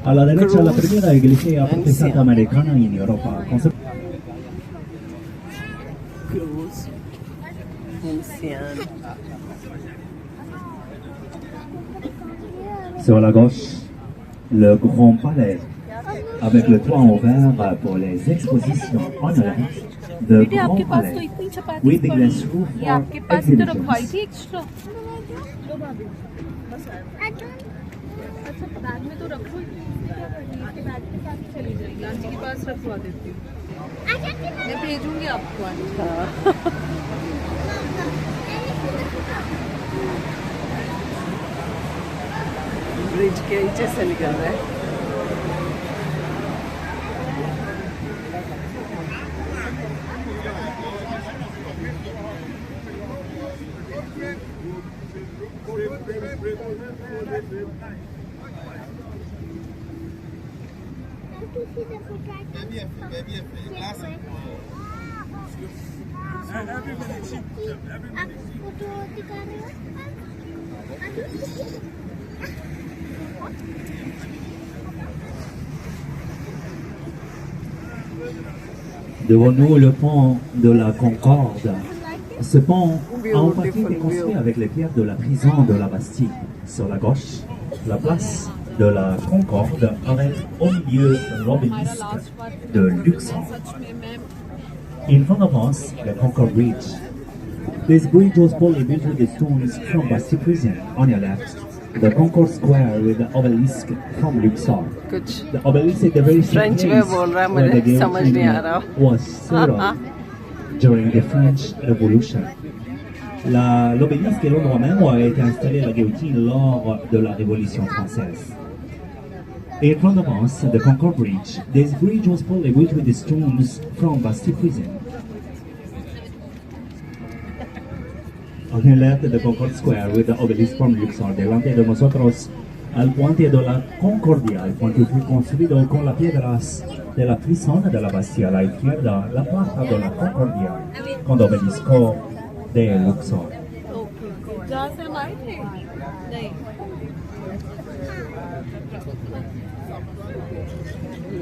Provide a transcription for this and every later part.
A la derecha, la primera iglesia Ancien. protestante americana en Europa. Cruz ancienne. Sur la gauche, le Grand Palais, avec le toit ouvert pour les expositions en Hollande. The बेटे आपके Grand पास तो Palais, इतनी चपाती with the पड़ी glass है। roof ये for आपके पास ही तो रखवाई exhibitions. थी एक्स्ट्रा। लो भाभी बस अच्छा बैग में तो रखो ही। इसके बैग के साथ ही चली जाएगी। आंटी के पास रखवा देती हूँ। मैं भेजूंगी आपको आंटी। ब्रिज के नीचे से निकल रहे हैं। Devant nous, le pont de la Concorde. Ce pont a en partie été Beautiful construit view. avec les pierres de la prison de la Bastille. Sur la gauche, la place de la Concorde avec au milieu l'obélisque de Luxembourg. सच में मैं In front of us, the Concorde Bridge. This bridge was probably built with the stones from Bastille prison. On your left, the Concorde Square with the obelisk from Luxor. कुछ The obelisk is the very same French place में बोल रहा है, where the मुझे समझ नहीं आ रहा। guillotine was set up during the French Revolution. L'obélisque est l'endroit même où a été installée la guillotine lors de la Révolution française. In front of us, the Concorde Bridge. This bridge was probably built with the stones from Bastille prison. On your left, the Concorde Square with the obelisk from Luxor. Delante de nosotros, al puente de la Concordia, el puente fue construido con las piedras de la prisión de la Bastilla. A la izquierda, la plaza de la Concordia, con el obelisco de Luxor. जहाँ से हम आए थे नहीं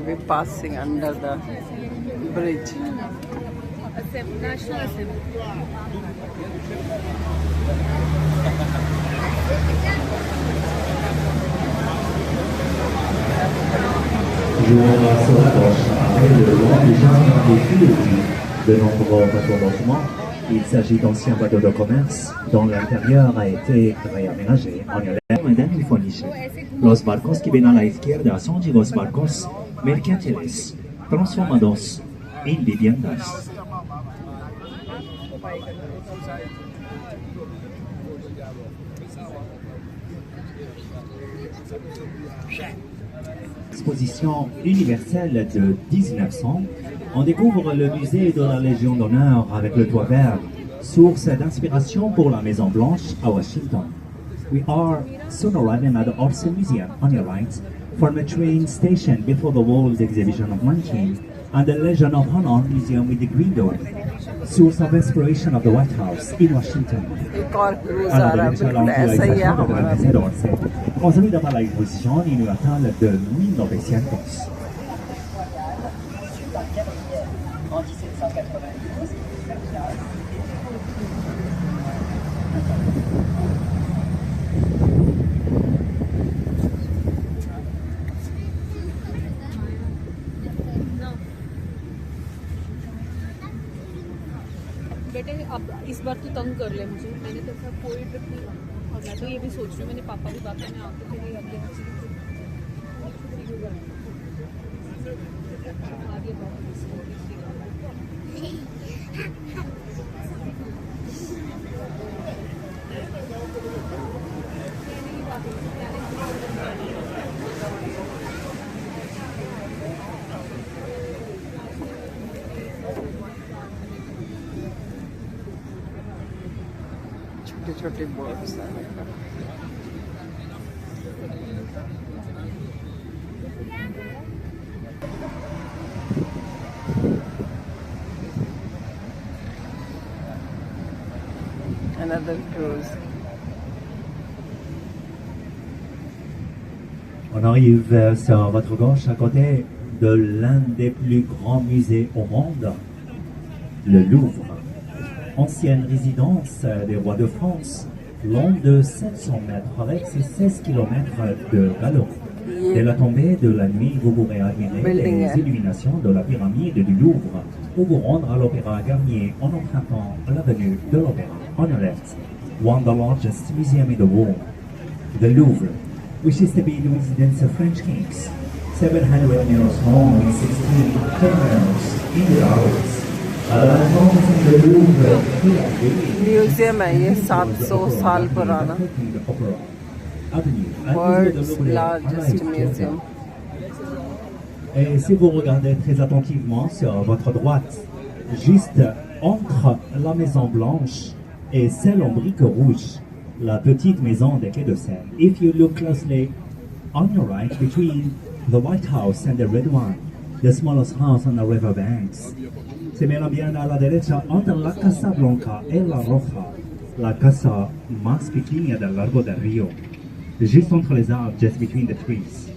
we're passing under the bridge. National assembly Toujours sur la gauche, après le long du jardin des Tuileries, de nombreux bateaux logements. Il s'agit d'anciens bateaux de commerce dont l'intérieur a été réaménagé. En el Infoniche. Los barcos que ven a la izquierda son los barcos mercantiles, transformados en viviendas. Exposition universelle de 1900, on découvre le musée de la Légion d'honneur avec le toit vert, source d'inspiration pour la Maison Blanche à Washington. We are soon arriving at the Orsay Museum on your right, from a train station before the World Exhibition of Mannequin, and the Legion of Honor Museum with the Green Dome, source of inspiration of the White House in Washington. एक और cruise A आ la रहा है derecha, बिल्कुल la ऐसा ही है utilización del हमारा museo de Orsay, construida para la exposición universal de 1900. बेटे अब इस बार तो तंग कर ले मुझे मैंने तो ऐसा कोई ट्रिप नहीं और मैं तो ये भी सोच रही हूँ मैंने पापा की बात करने आपको के लिए अगले हफ्ते छोटे छोटे बोर्ड्स आ रहे हैं another cruise. On On arrive sur votre gauche à côté de l'un des plus grands musées au monde, le Louvre. Ancienne résidence des rois de France, long de 700 mètres avec ses 16 kilomètres de galeries. Dès la tombée de la nuit, vous pourrez admirer les illuminations de la pyramide du Louvre ou vous rendre à l'Opéra Garnier en empruntant l'avenue de l'Opéra on your left. One of the largest museum in the world, the Louvre, which is to be the residence of French kings. 700 meters long and 16 cameras in the hours. The Louvre, museum है ये 700 साल पुराना world's largest museum Et si vous regardez très attentivement sur votre droite, juste entre la Maison Blanche et celle en briques rouges, la petite maison des quais de Seine. If you look closely on your right, between the White House and the red one, the smallest house on the river banks. Se mira bien a la derecha entre la Casa Blanca y la Roja, la casa más pequeña del largo del río, juste entre les arbres, just between the trees.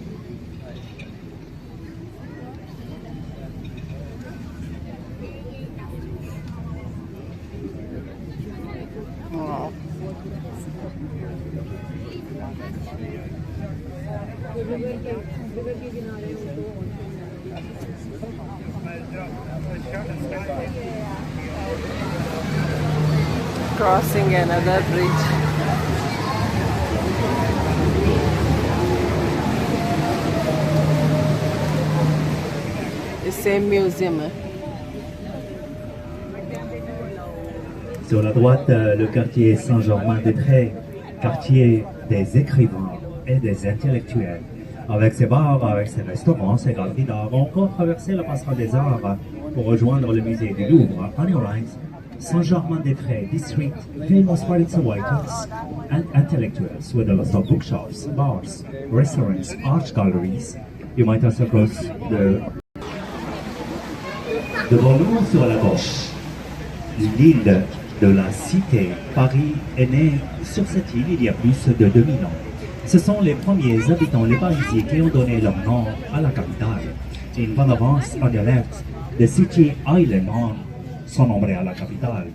Wow. Crossing another bridge. The same museum. Sur la droite, le quartier Saint-Germain-des-Prés, quartier des écrivains et des intellectuels. Avec ses bars, avec ses restaurants, ses galeries d'art, on peut traverser la passerelle des arts pour rejoindre le musée du Louvre. On your right, Saint-Germain-des-Prés district, famous for its writers and intellectuals, with a lot of bookshops, bars, restaurants, art galleries. You might also cross devant nous sur la gauche, l'île de la Cité. Paris est né sur cette île il y a plus de 2000 ans. Ce sont les premiers habitants, les Parisiens, qui ont donné leur nom à la capitale. In front of us, on the left, the city island on son nombre à la capitale.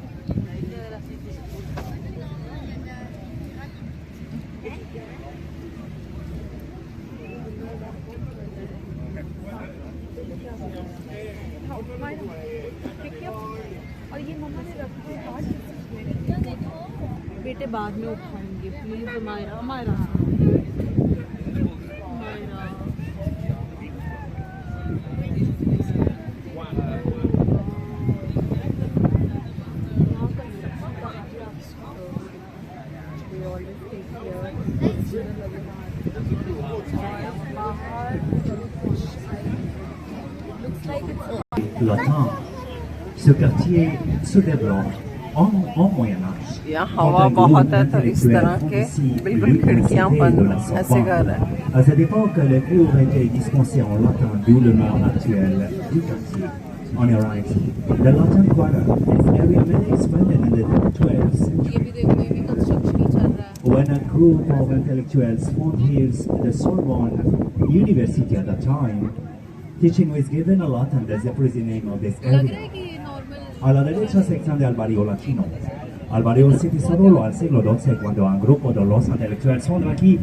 और ये मम्मा ने रखा है कार्ड बेटे बाद में उठाएंगे प्लीज मायरा मायरा Myra Latin, ce quartier se développe en Moyen-Âge. यहाँ हवा बहुत है तो इस तरह के बिल्कुल खिड़कियाँ बंद ऐसे घर है. À cette époque, les cours étaient dispensés en latin, d'où le nom actuel du quartier. On your right, the Latin Quarter is area mainly expanded in the 12th century. ये भी देखो ये भी कंस्ट्रक्शन ही चल रहा है. When a group of intellectuals formed here the Sorbonne University at the time, teaching was given a Latin as the present name of this लग रहा area. है कि ये normal A la derecha sección de Alvario Latino. Alvario se desarrolló al siglo XII cuando un grupo de los intelectuales son aquí.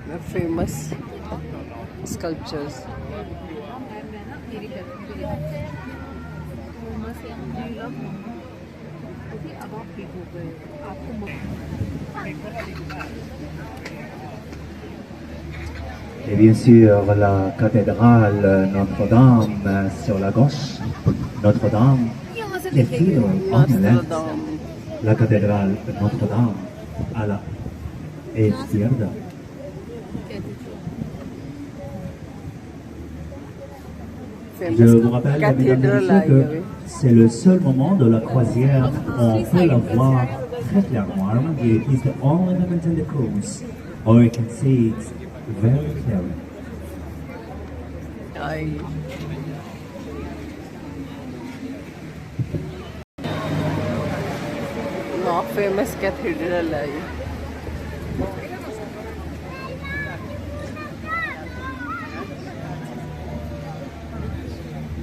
The famous sculptures. मेरी मम्मा से I love मम्मा क्योंकि अब आप ठीक हो गए आपको Et bien sûr, la cathédrale Notre-Dame sur la gauche. Notre-Dame, les filles en Notre l'est. Dame. La cathédrale Notre-Dame à la izquierda. Je vous rappelle, mesdames et messieurs, que c'est le seul moment de la croisière où on peut la voir très clairement. It is the only moment in the cruise, or you can see it very clearly. Ay. बहुत famous cathedral है ये।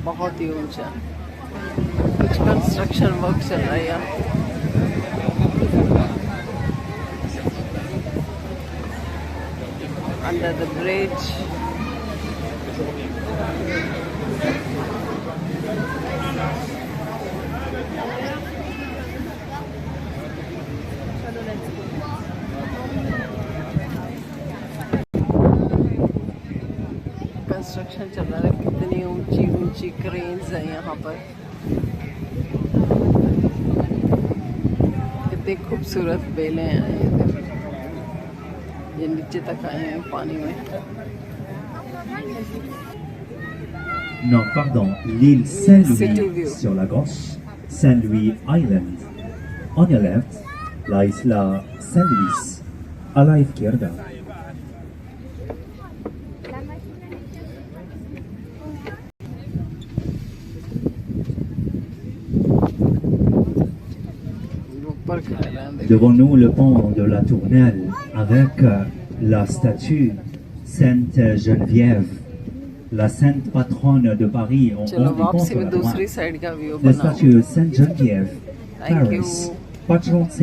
बहुत ही ऊंचा, कुछ construction work चल रहा है यहाँ। Under the bridge. कंस्ट्रक्शन चल रहा है, कितनी ऊंची ऊंची क्रेन्स है यहाँ पर। कितनी खूबसूरत बेलें हैं ये देखो, ये नीचे तक आए हैं पानी में। Non, pardon, l'île City Saint-Louis view. sur la gauche, Saint-Louis Island. On your left, la isla Saint-Louis, a la izquierda. ऊपर खा रहे हैं देखो। Devant nous, le pont de la Tournelle avec la statue Sainte Geneviève, la sainte patronne de Paris. On चलो dit pont वापसी sur में la दूसरी droite. Side का व्यू La बनाओ। statue Sainte Geneviève, Thank Paris, you. patron